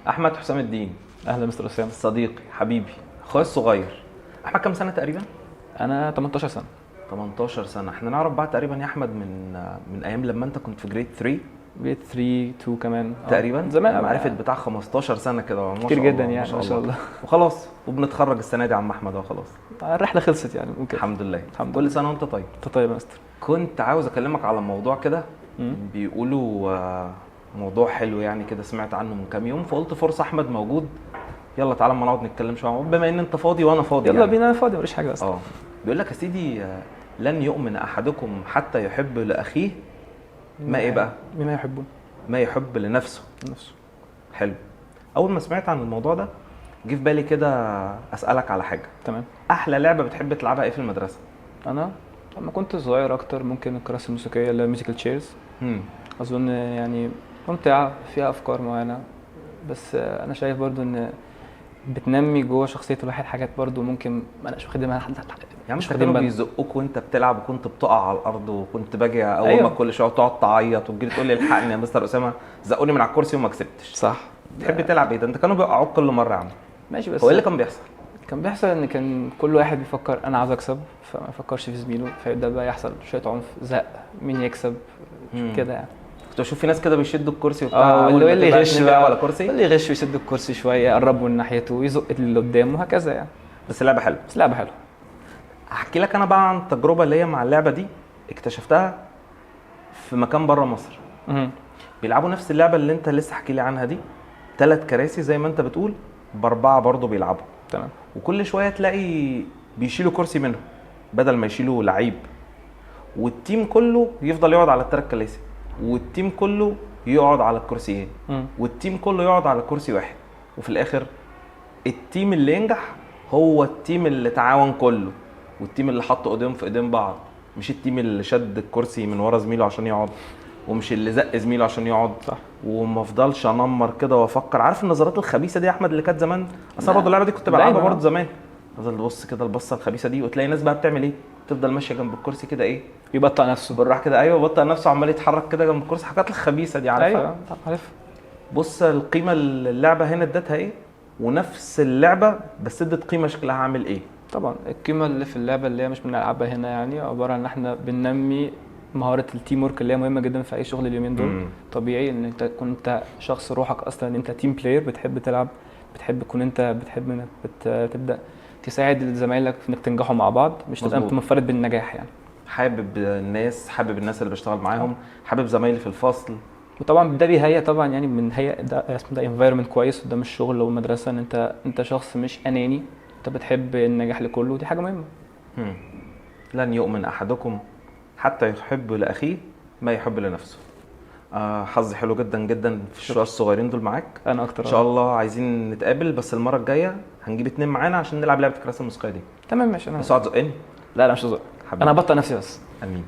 احمد حسام الدين، اهلا مستر اسامه. صديقي حبيبي اخويا الصغير. احمد كام سنه تقريبا؟ انا 18 سنه. 18 سنه. احنا نعرف بعض تقريبا يا احمد من ايام لما انت كنت في جريد 3 بقيت 3 2 كمان تقريبا. زمان معرفه بتاع 15 سنه كده، ما كتير شاء جدا الله يعني ما شاء الله. وخلاص وبنتخرج السنه دي يا عم احمد اهو خلاص. الرحله خلصت يعني ممكن. الحمد لله. الحمد كل لله. سنه وانت طيب. انت طيب يا مستر. كنت عاوز اكلمك على موضوع كده، بيقولوا موضوع حلو يعني كده، سمعت عنه من كام يوم فقلت فرصه احمد موجود، يلا تعالى اما نقعد نتكلم شويه بما ان انت فاضي وانا فاضي. يلا يعني بينا، انا فاضي مفيش حاجه اصلا. بيقول لك يا سيدي لن يؤمن احدكم حتى يحب لاخيه ما ايه بقى؟ بما يحبون. ما يحب لنفسه. نفسه. حلو. اول ما سمعت عن الموضوع ده جه في بالي كده اسالك على حاجه. تمام. احلى لعبه بتحب تلعبها ايه في المدرسه؟ انا لما كنت صغير اكتر ممكن الكراسي الموسيقيه اللي هي ميوزيكال تشيرز. اظن يعني ممتعه، فيها افكار معينه، بس انا شايف برضو ان بتنمي جوه شخصيه الواحد حاجات برضو ممكن ما اناش واخدها يعني مش انت واخدين كانوا بالنا. بيزقوك وانت بتلعب وكنت بتقع على الارض وكنت باجي اول ما أيوة. كل شويه تقعد تعيط وتجي تقول لي الحقني يا مستر اسامه، زقوني من على الكرسي وما كسبتش. صح. تحب تلعب ايه ده؟ انت كانوا بيوقعوك كل مره يا عم. ماشي بس هو ايه اللي كان بيحصل؟ كان بيحصل ان كان كل واحد بيفكر انا عاوز اكسب، فما يفكرش في زميله، فيبدا بقى يحصل شويه عنف، زق، مين يكسب كده يعني. كنت بشوف في ناس كده بيشدوا الكرسي وبتاع، واللي يغش بقى على كرسي، اللي يغش ويسد الكرسي شويه، يقربه من ناحيته ويزق اللي قدامه وهكذا يعني. بس لعبه حلوه. بس لعبه حلوه. احكي لك انا بقى عن التجربه اللي هي مع اللعبه دي، اكتشفتها في مكان بره مصر. بيلعبوا نفس اللعبه اللي انت لسه حكي لي عنها دي، 3 كراسي زي ما انت بتقول، ب4 برضه بيلعبوا. تمام. وكل شويه تلاقي بيشيلوا كرسي منهم بدل ما يشيلوا لعيب، والتيم كله يفضل يقعد على ال3 كراسي، والتيم كله يقعد على الكرسيين، والتيم كله يقعد على كرسي واحد، وفي الاخر التيم اللي ينجح هو التيم اللي تعاون كله، والتيم اللي حط ايديهم في ايدين بعض، مش التيم اللي شد الكرسي من ورا زميله عشان يقعد، ومش اللي زق زميله عشان يقعد. صح. وما افضلش انمر كده وافكر، عارف النظرات الخبيثه دي يا احمد اللي كانت زمان؟ اصل برضه اللعبه دي كنت بلعبها برضه زمان. افضل تبص كده البصه الخبيثه دي، وتلاقي ناس بقى بتعمل ايه؟ تفضل ماشيه جنب الكرسي كده، ايه، يبطأ نفسه بالراحه كده. ايوه بطأ نفسه، عمال يتحرك كده جنب الكرسي، حاجات الخبيثه دي عارفها. ايوه عارف. بص القيمه اللي اللعبه هنا ادتها ايه، ونفس اللعبه بس ادت قيمه شكلها عامل ايه. طبعا القيمه اللي في اللعبه اللي هي مش بنلعبها هنا يعني عباره عن ان احنا بننمي مهاره التيم ورك اللي هي مهمه جدا في اي شغل اليومين دول. طبيعي ان انت تكون انت شخص روحك اصلا ان انت تيم بلاير، بتحب تلعب، بتحب تكون انت بتحب انك تبدا تساعد زمايلك في انك تنجحوا مع بعض، مش تبقى انت منفرد بالنجاح يعني. حابب الناس اللي بشتغل معاهم، حابب زمايلي في الفصل. وطبعا ده بيهيئ طبعا يعني من هيئ ده اسمه ده انفايرمنت كويس قدام الشغل والمدرسه، ان انت شخص مش اناني، انت بتحب النجاح لكله، ودي حاجه مهمه. لن يؤمن احدكم حتى يحب لاخيه ما يحب لنفسه. حظي حلو جدا جدا في الشوية الصغيرين دول معاك. انا اكتر. ان شاء الله عايزين نتقابل، بس المره الجايه هنجيب 2 معانا عشان نلعب لعبه الكراسي الموسيقيه دي. تمام ماشي. بس اقعد زقني. لا مش هزق، انا هبطئ نفسي بس. امين.